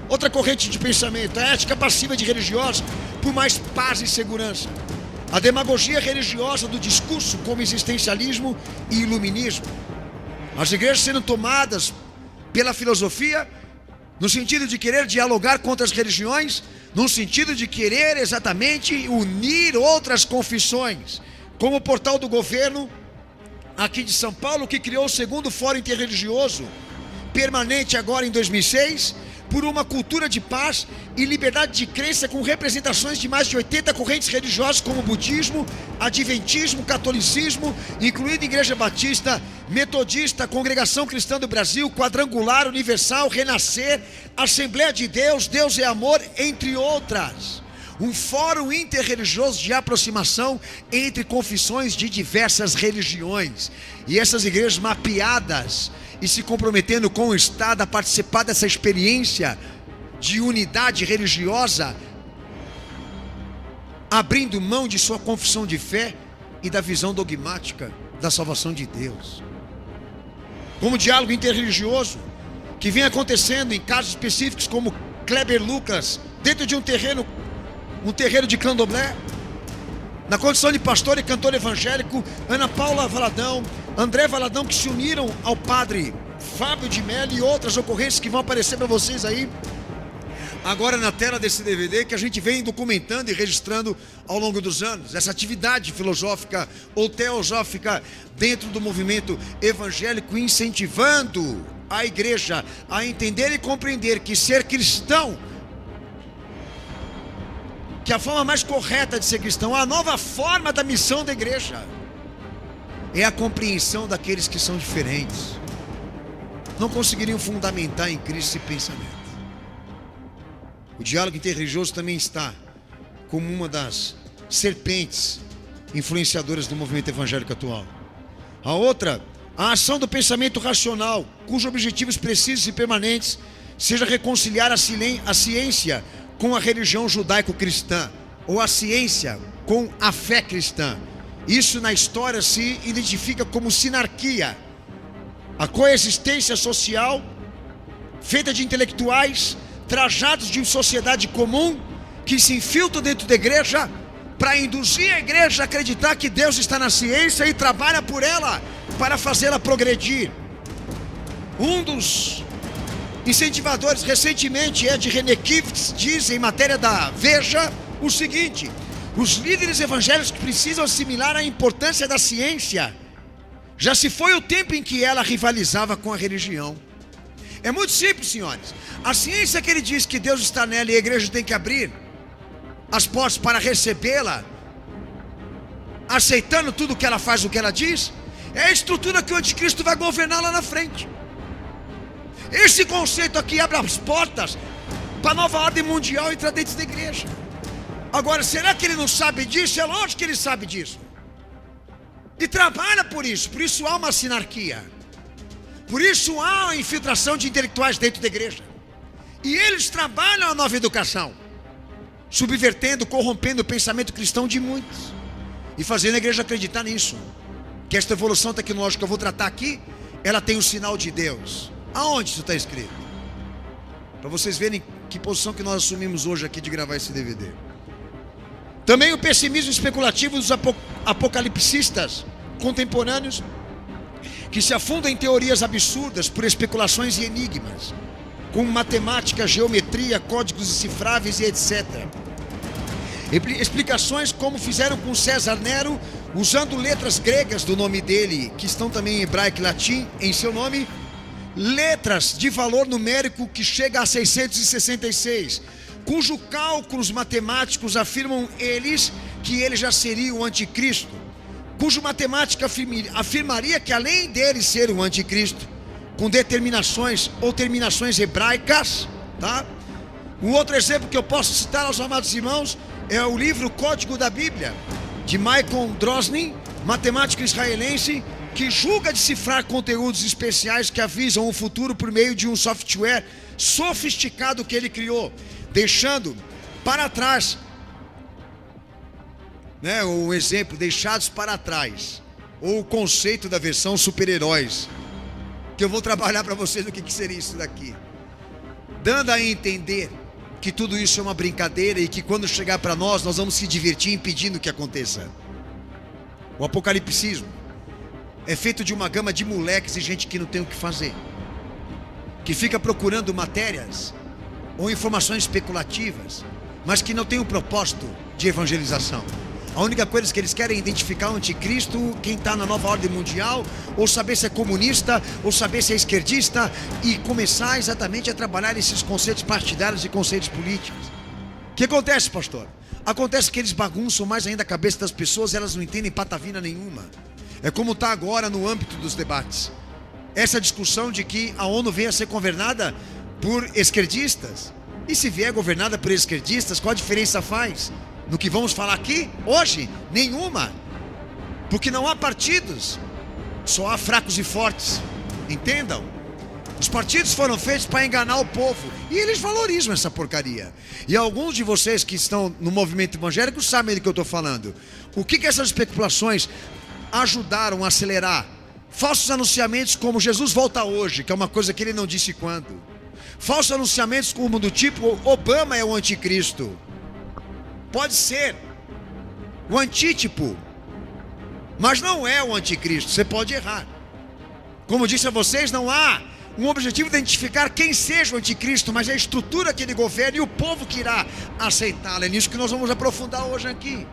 Outra corrente de pensamento, a ética passiva de religiosos por mais paz e segurança. A demagogia religiosa do discurso como existencialismo e iluminismo. As igrejas sendo tomadas pela filosofia, no sentido de querer dialogar contra as religiões, no sentido de querer exatamente unir outras confissões, como o portal do governo aqui de São Paulo, que criou o segundo fórum interreligioso permanente agora em 2006, por uma cultura de paz e liberdade de crença, com representações de mais de 80 correntes religiosas, como budismo, adventismo, catolicismo, incluindo Igreja Batista, Metodista, Congregação Cristã do Brasil, Quadrangular, Universal, Renascer, Assembleia de Deus, Deus é Amor, entre outras. Um fórum interreligioso de aproximação entre confissões de diversas religiões. E essas igrejas mapeadas e se comprometendo com o Estado a participar dessa experiência de unidade religiosa, abrindo mão de sua confissão de fé e da visão dogmática da salvação de Deus. Como diálogo interreligioso que vem acontecendo em casos específicos, como Kleber Lucas, dentro de um terreiro de candomblé, na condição de pastor e cantor evangélico, Ana Paula Valadão, André Valadão, que se uniram ao padre Fábio de Mello, e outras ocorrências que vão aparecer para vocês aí agora na tela desse DVD, que a gente vem documentando e registrando ao longo dos anos. Essa atividade filosófica ou teosófica dentro do movimento evangélico, incentivando a igreja a entender e compreender que ser cristão, que a forma mais correta de ser cristão, a nova forma da missão da igreja, é a compreensão daqueles que são diferentes. Não conseguiriam fundamentar em Cristo esse pensamento. O diálogo interreligioso também está como uma das serpentes influenciadoras do movimento evangélico atual. A outra, a ação do pensamento racional, cujos objetivos precisos e permanentes seja reconciliar a ciência com a religião judaico-cristã, ou a ciência com a fé cristã. Isso na história se identifica como sinarquia, a coexistência social feita de intelectuais trajados de uma sociedade comum que se infiltram dentro da igreja para induzir a igreja a acreditar que Deus está na ciência e trabalha por ela para fazê-la progredir. Um dos incentivadores recentemente, Ed Renekiewicz, diz em matéria da Veja o seguinte: os líderes evangélicos precisam assimilar a importância da ciência. Já se foi o tempo em que ela rivalizava com a religião. É muito simples, senhores. A ciência que ele diz que Deus está nela e a igreja tem que abrir as portas para recebê-la, aceitando tudo o que ela faz, o que ela diz, é a estrutura que o anticristo vai governar lá na frente. Esse conceito aqui abre as portas para a nova ordem mundial entrar dentro da igreja. Agora, será que ele não sabe disso? É lógico que ele sabe disso. E trabalha por isso há uma sinarquia. Por isso há a infiltração de intelectuais dentro da igreja. E eles trabalham a nova educação, subvertendo, corrompendo o pensamento cristão de muitos, e fazendo a igreja acreditar nisso, que esta evolução tecnológica que eu vou tratar aqui, ela tem o sinal de Deus. Aonde isso está escrito? Para vocês verem que posição que nós assumimos hoje aqui de gravar esse DVD. Também o pessimismo especulativo dos apocalipsistas contemporâneos, que se afundam em teorias absurdas por especulações e enigmas, com matemática, geometria, códigos decifráveis e etc. Explicações como fizeram com César Nero, usando letras gregas do nome dele, que estão também em hebraico e latim em seu nome, letras de valor numérico que chega a 666, cujo cálculos matemáticos afirmam eles que ele já seria o anticristo, cujo matemática afirmaria que além dele ser o anticristo, com determinações ou terminações hebraicas, tá? Um outro exemplo que eu posso citar aos amados irmãos é o livro Código da Bíblia, de Michael Drosnin, matemático israelense, que julga decifrar conteúdos especiais que avisam o futuro por meio de um software sofisticado que ele criou, deixando para trás, um exemplo, deixados para trás, ou o conceito da versão super-heróis, que eu vou trabalhar para vocês o que seria isso daqui. dando a entender que tudo isso é uma brincadeira e que quando chegar para nós vamos se divertir impedindo que aconteça. O apocalipsismo é feito de uma gama de moleques e gente que não tem o que fazer, que fica procurando matérias ou informações especulativas, mas que não tem o propósito de evangelização. A única coisa que eles querem é identificar o anticristo, quem está na nova ordem mundial, ou saber se é comunista, ou saber se é esquerdista, e começar exatamente a trabalhar esses conceitos partidários e conceitos políticos. O que acontece, pastor? Acontece que eles bagunçam mais ainda a cabeça das pessoas, elas não entendem patavina nenhuma. É como está agora no âmbito dos debates. Essa discussão de que a ONU venha a ser governada por esquerdistas. E se vier governada por esquerdistas, qual a diferença faz? No que vamos falar aqui, hoje, nenhuma. Porque não há partidos, só há fracos e fortes. Entendam? Os partidos foram feitos para enganar o povo, e eles valorizam essa porcaria. E alguns de vocês que estão no movimento evangélico sabem do que eu estou falando. O que essas especulações ajudaram a acelerar? Falsos anunciamentos como Jesus volta hoje, que é uma coisa que ele não disse quando. Falsos anunciamentos como do tipo Obama é o anticristo. Pode ser o antítipo, mas não é o anticristo. Você pode errar. Como disse a vocês, não há um objetivo de identificar quem seja o anticristo, mas a estrutura que ele governa e o povo que irá aceitá-lo. É nisso que nós vamos aprofundar hoje aqui.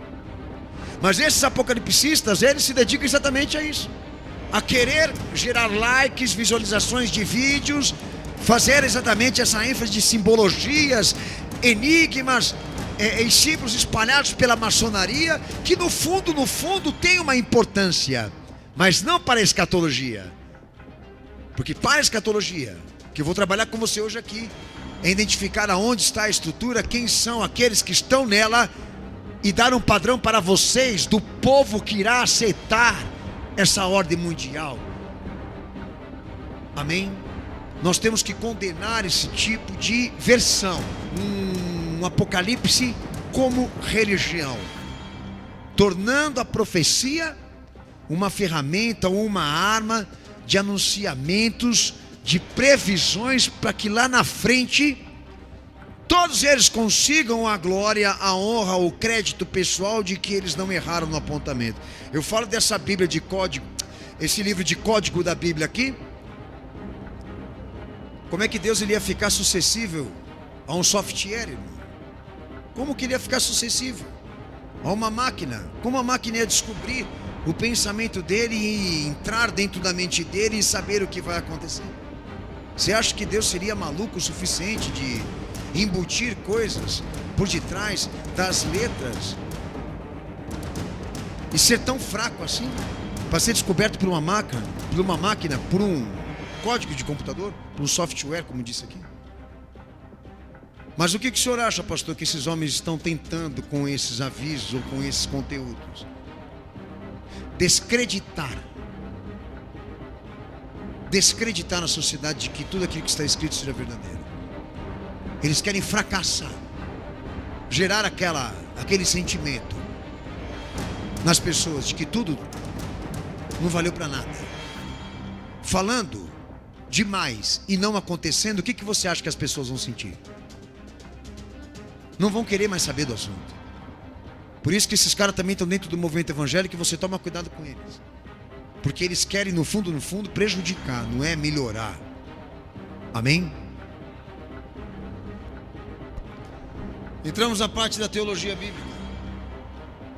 Mas esses apocalipsistas, eles se dedicam exatamente a isso, a querer gerar likes, visualizações de vídeos, fazer exatamente essa ênfase de simbologias, enigmas e símbolos espalhados pela maçonaria, que no fundo tem uma importância, mas não para a escatologia. Porque para a escatologia, que eu vou trabalhar com você hoje aqui, é identificar aonde está a estrutura, quem são aqueles que estão nela, e dar um padrão para vocês do povo que irá aceitar essa ordem mundial. Amém? Nós temos que condenar esse tipo de versão, um apocalipse como religião, tornando a profecia uma ferramenta ou uma arma de anunciamentos, de previsões, para que lá na frente todos eles consigam a glória, a honra, o crédito pessoal de que eles não erraram no apontamento. Eu falo dessa Bíblia de código, esse livro de código da Bíblia aqui. Como é que Deus ele ia ficar sucessível a um software, irmão? Como que ele ia ficar sucessível a uma máquina? Como a máquina ia descobrir o pensamento dele e entrar dentro da mente dele e saber o que vai acontecer? Você acha que Deus seria maluco o suficiente de embutir coisas por detrás das letras e ser tão fraco assim para ser descoberto por uma máquina, por um código de computador, por um software, como disse aqui? Mas o que o senhor acha, pastor, que esses homens estão tentando com esses avisos ou com esses conteúdos? Descreditar na sociedade de que tudo aquilo que está escrito seja verdadeiro. Eles querem fracassar, gerar aquele sentimento nas pessoas de que tudo não valeu para nada. Falando demais e não acontecendo, o que você acha que as pessoas vão sentir? Não vão querer mais saber do assunto. Por isso que esses caras também estão dentro do movimento evangélico, e você toma cuidado com eles, porque eles querem no fundo prejudicar, não é melhorar. Amém? Entramos na parte da teologia bíblica.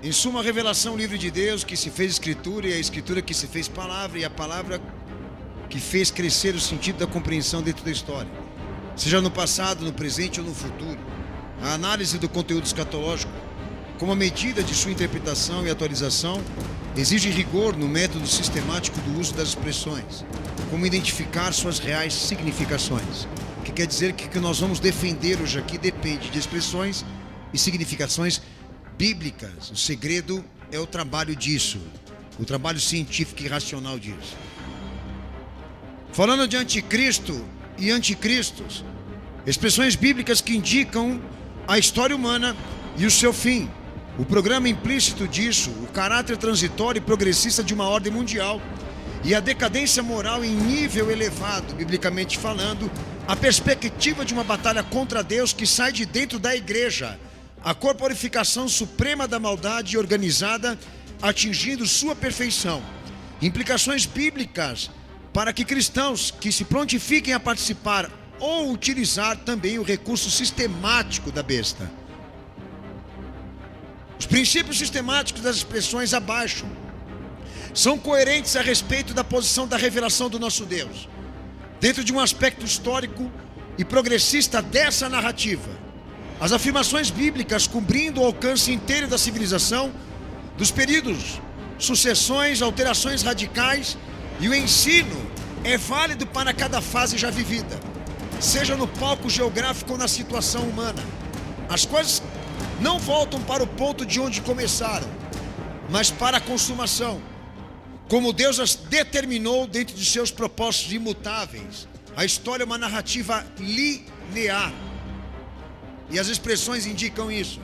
Em suma, a revelação livre de Deus que se fez escritura, e a escritura que se fez palavra, e a palavra que fez crescer o sentido da compreensão dentro da história, seja no passado, no presente ou no futuro. A análise do conteúdo escatológico, como medida de sua interpretação e atualização, exige rigor no método sistemático do uso das expressões, como identificar suas reais significações. O que quer dizer que o que nós vamos defender hoje aqui depende de expressões e significações bíblicas. O segredo é o trabalho disso, o trabalho científico e racional disso. Falando de anticristo e anticristos, expressões bíblicas que indicam a história humana e o seu fim. O programa implícito disso, o caráter transitório e progressista de uma ordem mundial, e a decadência moral em nível elevado, biblicamente falando, a perspectiva de uma batalha contra Deus que sai de dentro da igreja, a corporificação suprema da maldade organizada, atingindo sua perfeição. Implicações bíblicas para que cristãos que se prontifiquem a participar ou utilizar também o recurso sistemático da besta. Os princípios sistemáticos das expressões abaixo são coerentes a respeito da posição da revelação do nosso Deus, dentro de um aspecto histórico e progressista dessa narrativa. As afirmações bíblicas cobrindo o alcance inteiro da civilização, dos períodos, sucessões, alterações radicais, e o ensino é válido para cada fase já vivida, seja no palco geográfico ou na situação humana. As coisas não voltam para o ponto de onde começaram, mas para a consumação, como Deus as determinou dentro de seus propósitos imutáveis. A história é uma narrativa linear, e as expressões indicam isso.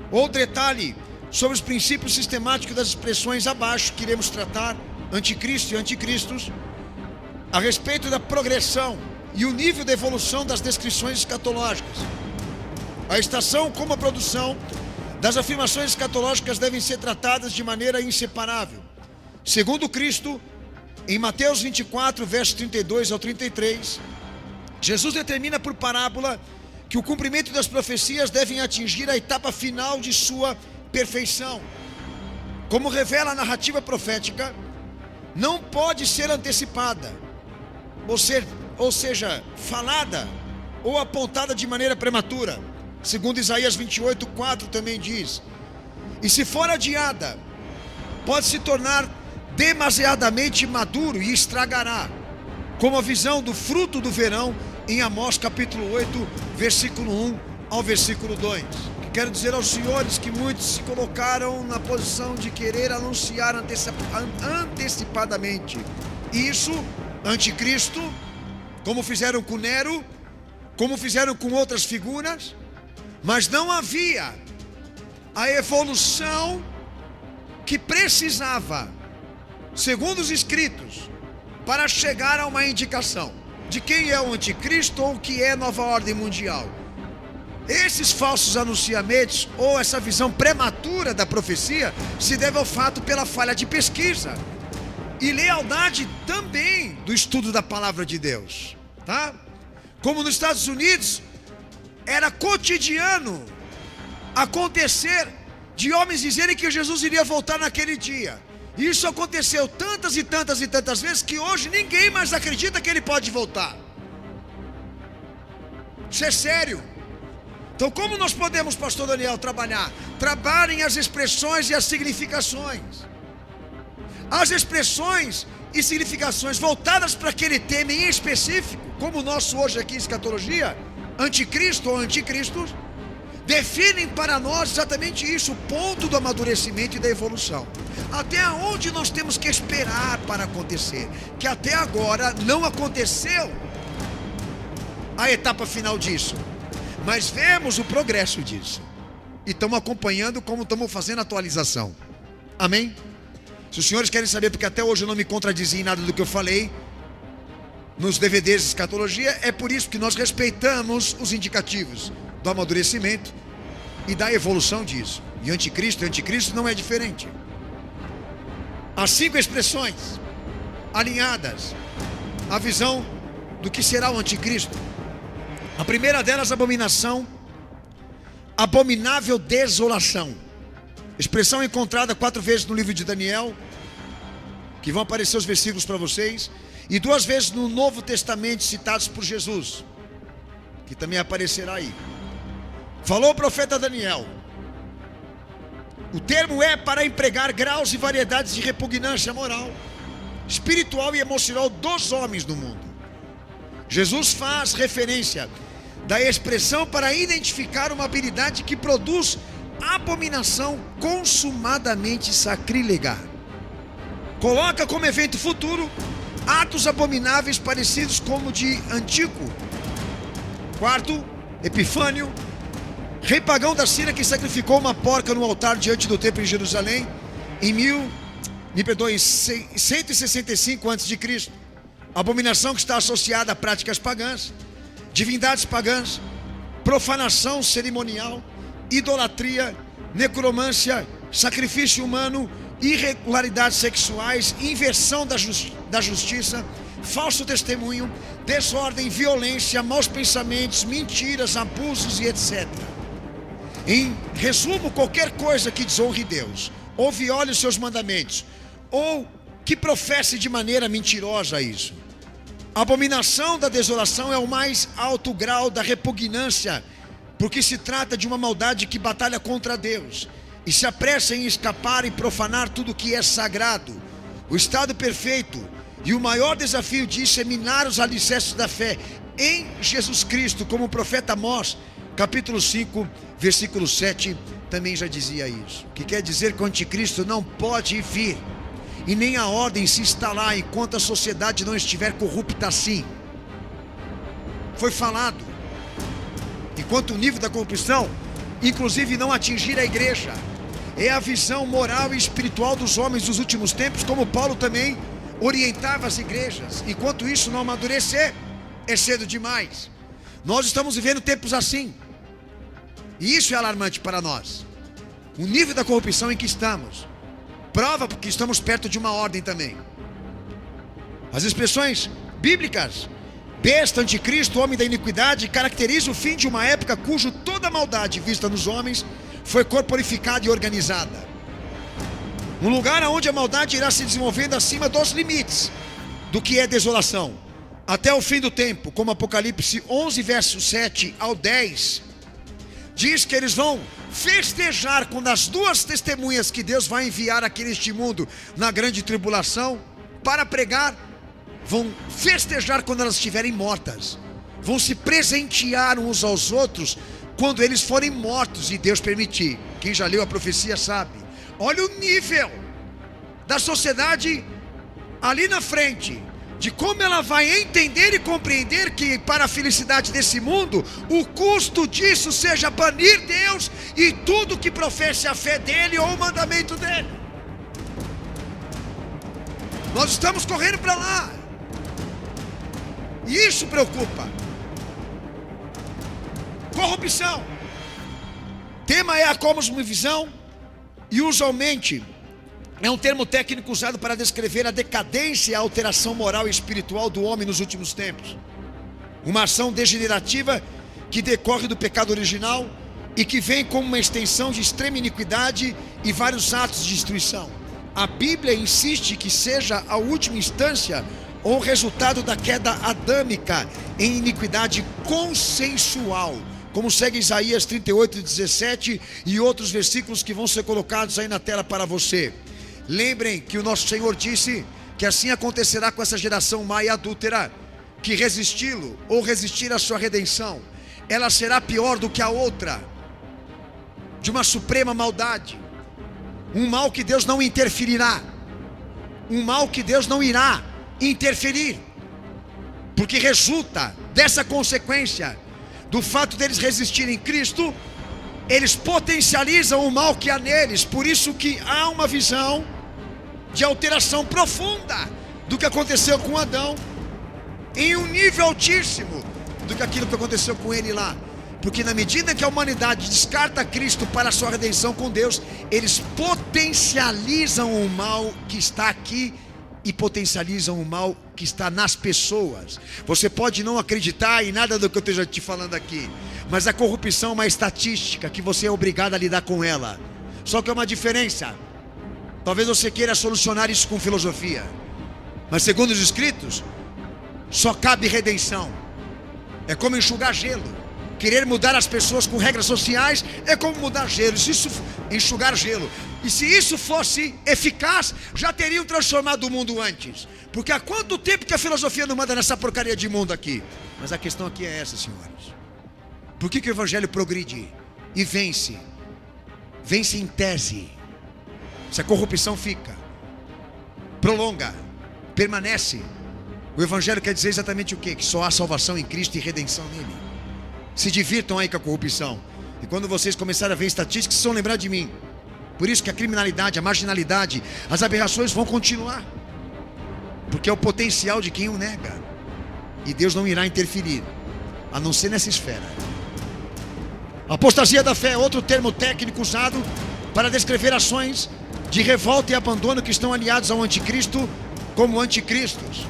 Outro detalhe sobre os princípios sistemáticos das expressões abaixo que iremos tratar, anticristo e anticristos, a respeito da progressão e o nível de evolução das descrições escatológicas. A estação como a produção das afirmações escatológicas devem ser tratadas de maneira inseparável. Segundo Cristo, em Mateus 24, versos 32 ao 33, Jesus determina por parábola que o cumprimento das profecias devem atingir a etapa final de sua perfeição. Como revela a narrativa profética, não pode ser antecipada, ou seja, falada ou apontada de maneira prematura. Segundo Isaías 28, 4 também diz: e se for adiada, pode se tornar demasiadamente maduro e estragará, como a visão do fruto do verão em Amós capítulo 8, versículo 1 ao versículo 2. Quero dizer aos senhores que muitos se colocaram na posição de querer anunciar antecipadamente isso, anticristo, como fizeram com Nero, como fizeram com outras figuras, mas não havia a evolução que precisava, segundo os escritos, para chegar a uma indicação de quem é o anticristo ou o que é nova ordem mundial. Esses falsos anunciamentos ou essa visão prematura da profecia se deve ao fato pela falha de pesquisa e lealdade também do estudo da palavra de Deus, tá? Como nos Estados Unidos era cotidiano acontecer de homens dizerem que Jesus iria voltar naquele dia. Isso aconteceu tantas e tantas e tantas vezes que hoje ninguém mais acredita que ele pode voltar. Isso é sério. Então, como nós podemos, pastor Daniel, trabalhar? Trabalhem as expressões e as significações. As expressões e significações voltadas para aquele tema em específico, como o nosso hoje aqui, escatologia, anticristo ou anticristos, definem para nós exatamente isso, o ponto do amadurecimento e da evolução. Até onde nós temos que esperar para acontecer, que até agora não aconteceu a etapa final disso. Mas vemos o progresso disso. E estamos acompanhando como estamos fazendo a atualização. Amém? Se os senhores querem saber, porque até hoje eu não me contradizi em nada do que eu falei nos DVDs de escatologia, é por isso que nós respeitamos os indicativos do amadurecimento e da evolução disso. E anticristo não é diferente. As 5 expressões alinhadas à visão do que será o anticristo. A primeira delas, abominação, abominável desolação. Expressão encontrada 4 vezes no livro de Daniel, que vão aparecer os versículos para vocês, e 2 vezes no Novo Testamento citados por Jesus, que também aparecerá aí. Falou o profeta Daniel. O termo é para empregar graus e variedades de repugnância moral, espiritual e emocional dos homens do mundo. Jesus faz referência da expressão para identificar uma habilidade que produz abominação consumadamente sacrílega. Coloca como evento futuro atos abomináveis parecidos como de Antíoco IV, Epifânio, rei pagão da Síria, que sacrificou uma porca no altar diante do templo em Jerusalém em me perdoe, 165 a.C. Abominação que está associada a práticas pagãs, divindades pagãs, profanação cerimonial, idolatria, necromância, sacrifício humano, irregularidades sexuais, inversão da justiça, falso testemunho, desordem, violência, maus pensamentos, mentiras, abusos e etc. Em resumo, qualquer coisa que desonre Deus, ou viole os seus mandamentos, ou que professe de maneira mentirosa isso. A abominação da desolação é o mais alto grau da repugnância, porque se trata de uma maldade que batalha contra Deus e se apressa em escapar e profanar tudo que é sagrado. O estado perfeito e o maior desafio disso é minar os alicerces da fé em Jesus Cristo, como o profeta Amós, capítulo 5, versículo 7, também já dizia isso. Que quer dizer que o anticristo não pode vir, e nem a ordem se instalar enquanto a sociedade não estiver corrupta assim. Foi falado. Enquanto o nível da corrupção, inclusive, não atingir a igreja. É a visão moral e espiritual dos homens dos últimos tempos, como Paulo também orientava as igrejas. Enquanto isso não amadurecer, é cedo demais. Nós estamos vivendo tempos assim, e isso é alarmante para nós. O nível da corrupção em que estamos prova que estamos perto de uma ordem também. As expressões bíblicas besta, anticristo, homem da iniquidade, caracteriza o fim de uma época cujo toda a maldade vista nos homens foi corporificada e organizada. Um lugar onde a maldade irá se desenvolvendo acima dos limites do que é desolação, até o fim do tempo, como Apocalipse 11, versos 7 ao 10, diz que eles vão festejar quando as duas testemunhas que Deus vai enviar aqui neste mundo na grande tribulação para pregar, vão festejar quando elas estiverem mortas, vão se presentear uns aos outros quando eles forem mortos e Deus permitir. Quem já leu a profecia sabe. Olha o nível da sociedade ali na frente, de como ela vai entender e compreender que para a felicidade desse mundo, o custo disso seja banir Deus e tudo que professe a fé dele ou o mandamento dele. Nós estamos correndo para lá, e isso preocupa. Corrupção. Tema é a cosmovisão, e usualmente é um termo técnico usado para descrever a decadência e a alteração moral e espiritual do homem nos últimos tempos. Uma ação degenerativa que decorre do pecado original e que vem como uma extensão de extrema iniquidade e vários atos de destruição. A Bíblia insiste que seja a última instância ou resultado da queda adâmica em iniquidade consensual, como segue Isaías 38:17 e outros versículos que vão ser colocados aí na tela para você. Lembrem que o nosso Senhor disse que assim acontecerá com essa geração má e adúltera, que resisti-lo ou resistir à sua redenção, ela será pior do que a outra, de uma suprema maldade, um mal que Deus não interferirá, um mal que Deus não irá interferir, porque resulta dessa consequência do fato deles resistirem Cristo. Eles potencializam o mal que há neles. Por isso que há uma visão de alteração profunda do que aconteceu com Adão, em um nível altíssimo do que aquilo que aconteceu com ele lá. Porque na medida que a humanidade descarta Cristo para a sua redenção com Deus, eles potencializam o mal que está aqui e potencializam o mal que está nas pessoas. Você pode não acreditar em nada do que eu esteja te falando aqui, mas a corrupção é uma estatística que você é obrigado a lidar com ela. Só que é uma diferença. Talvez você queira solucionar isso com filosofia, mas segundo os escritos, só cabe redenção. É como enxugar gelo. Querer mudar as pessoas com regras sociais é como mudar gelo. Enxugar gelo. E se isso fosse eficaz, já teriam transformado o mundo antes. Porque há quanto tempo que a filosofia não manda nessa porcaria de mundo aqui? Mas a questão aqui é essa, senhores. Por que o evangelho progride e vence? Vence em tese. Se a corrupção fica, prolonga, permanece, o evangelho quer dizer exatamente o quê? Que só há salvação em Cristo e redenção nele. Se divirtam aí com a corrupção. E quando vocês começarem a ver estatísticas, vocês vão lembrar de mim. Por isso que a criminalidade, a marginalidade, as aberrações vão continuar. Porque é o potencial de quem o nega. E Deus não irá interferir, a não ser nessa esfera. Apostasia da fé é outro termo técnico usado para descrever ações de revolta e abandono que estão aliados ao anticristo como anticristos,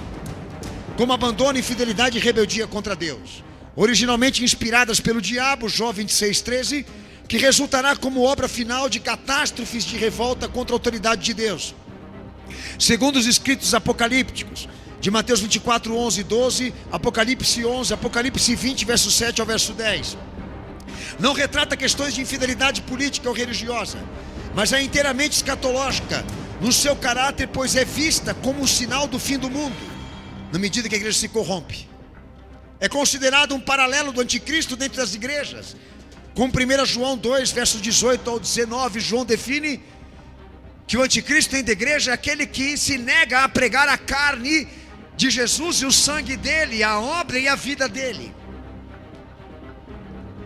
como abandono, infidelidade e rebeldia contra Deus, originalmente inspiradas pelo diabo, Jó 26:13, que resultará como obra final de catástrofes de revolta contra a autoridade de Deus. Segundo os escritos apocalípticos, de Mateus 24:11 e 12, Apocalipse 11, Apocalipse 20, verso 7 ao verso 10. Não retrata questões de infidelidade política ou religiosa, mas é inteiramente escatológica no seu caráter, pois é vista como um sinal do fim do mundo, na medida que a igreja se corrompe. É considerado um paralelo do anticristo dentro das igrejas. Com 1 João 2, versos 18 ao 19, João define que o anticristo dentro da igreja é aquele que se nega a pregar a carne de Jesus e o sangue dele, a obra e a vida dele.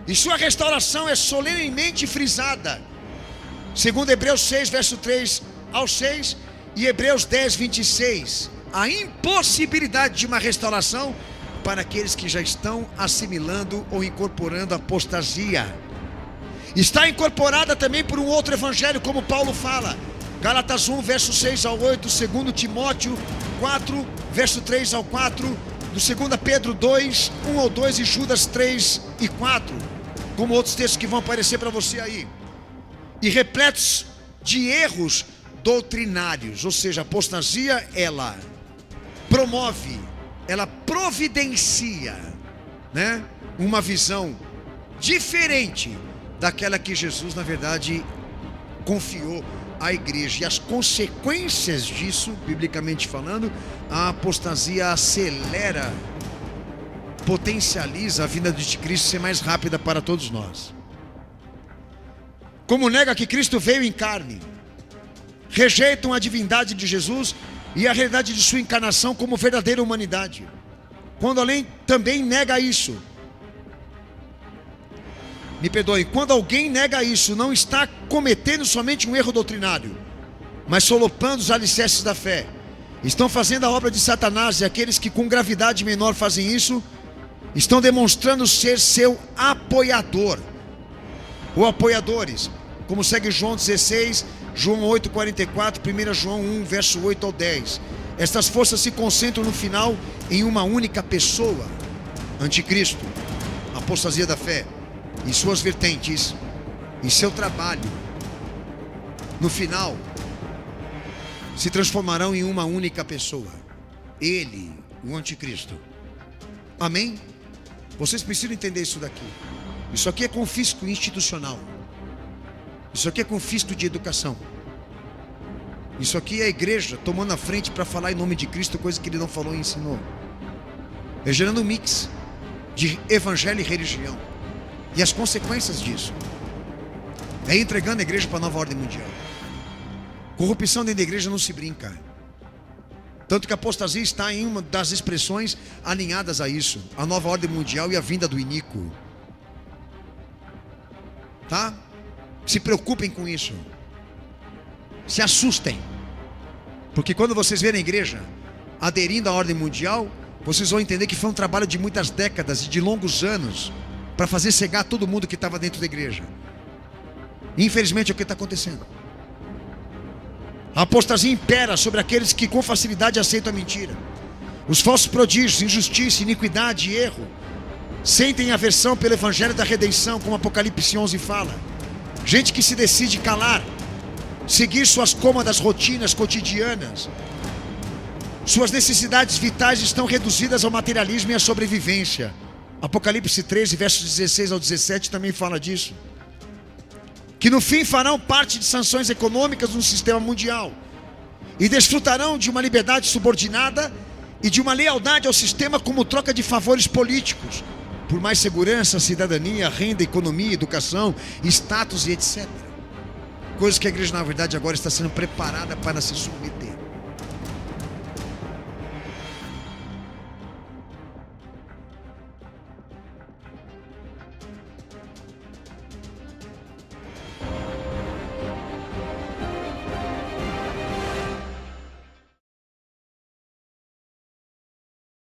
E sua restauração é solenemente frisada, segundo Hebreus 6, verso 3 ao 6 e Hebreus 10, 26. A impossibilidade de uma restauração para aqueles que já estão assimilando ou incorporando a apostasia. Está incorporada também por um outro evangelho, como Paulo fala, Gálatas 1, verso 6 ao 8, 2 Timóteo 4, verso 3 ao 4, do 2 Pedro 2, 1 ao 2 e Judas 3 e 4, como outros textos que vão aparecer para você aí. E repletos de erros doutrinários, ou seja, a apostasia, ela promove, ela providencia, né, uma visão diferente daquela que Jesus, na verdade, confiou à igreja. E as consequências disso, biblicamente falando, a apostasia acelera, potencializa a vinda de Cristo ser mais rápida para todos nós. Como nega que Cristo veio em carne, rejeitam a divindade de Jesus e a realidade de sua encarnação como verdadeira humanidade. Quando também nega isso, me perdoem, quando alguém nega isso, não está cometendo somente um erro doutrinário, mas solopando os alicerces da fé. Estão fazendo a obra de Satanás, e aqueles que com gravidade menor fazem isso, estão demonstrando ser seu apoiador, ou apoiadores, como segue João 16, João 8, 44, 1 João 1, verso 8 ao 10. Estas forças se concentram no final em uma única pessoa, anticristo, apostasia da fé, em suas vertentes, em seu trabalho. No final, se transformarão em uma única pessoa, ele, o anticristo. Amém? Vocês precisam entender isso daqui. Isso aqui é confisco institucional. Isso aqui é confisco de educação. Isso aqui é a igreja tomando a frente para falar em nome de Cristo, coisa que ele não falou e ensinou. É gerando um mix de evangelho e religião. E as consequências disso é entregando a igreja para a nova ordem mundial. Corrupção dentro da igreja não se brinca. Tanto que a apostasia está em uma das expressões alinhadas a isso: a nova ordem mundial e a vinda do iníquo. Tá? Se preocupem com isso. Se assustem. Porque quando vocês verem a igreja aderindo à ordem mundial, vocês vão entender que foi um trabalho de muitas décadas e de longos anos para fazer cegar todo mundo que estava dentro da igreja. Infelizmente é o que está acontecendo. A apostasia impera sobre aqueles que com facilidade aceitam a mentira. Os falsos prodígios, injustiça, iniquidade e erro sentem aversão pelo evangelho da redenção, como Apocalipse 11 fala. Gente que se decide calar, seguir suas cômodas rotinas cotidianas. Suas necessidades vitais estão reduzidas ao materialismo e à sobrevivência. Apocalipse 13, versos 16 ao 17 também fala disso. Que no fim farão parte de sanções econômicas no sistema mundial e desfrutarão de uma liberdade subordinada e de uma lealdade ao sistema como troca de favores políticos, por mais segurança, cidadania, renda, economia, educação, status e etc. Coisas que a igreja, na verdade, agora está sendo preparada para se submeter.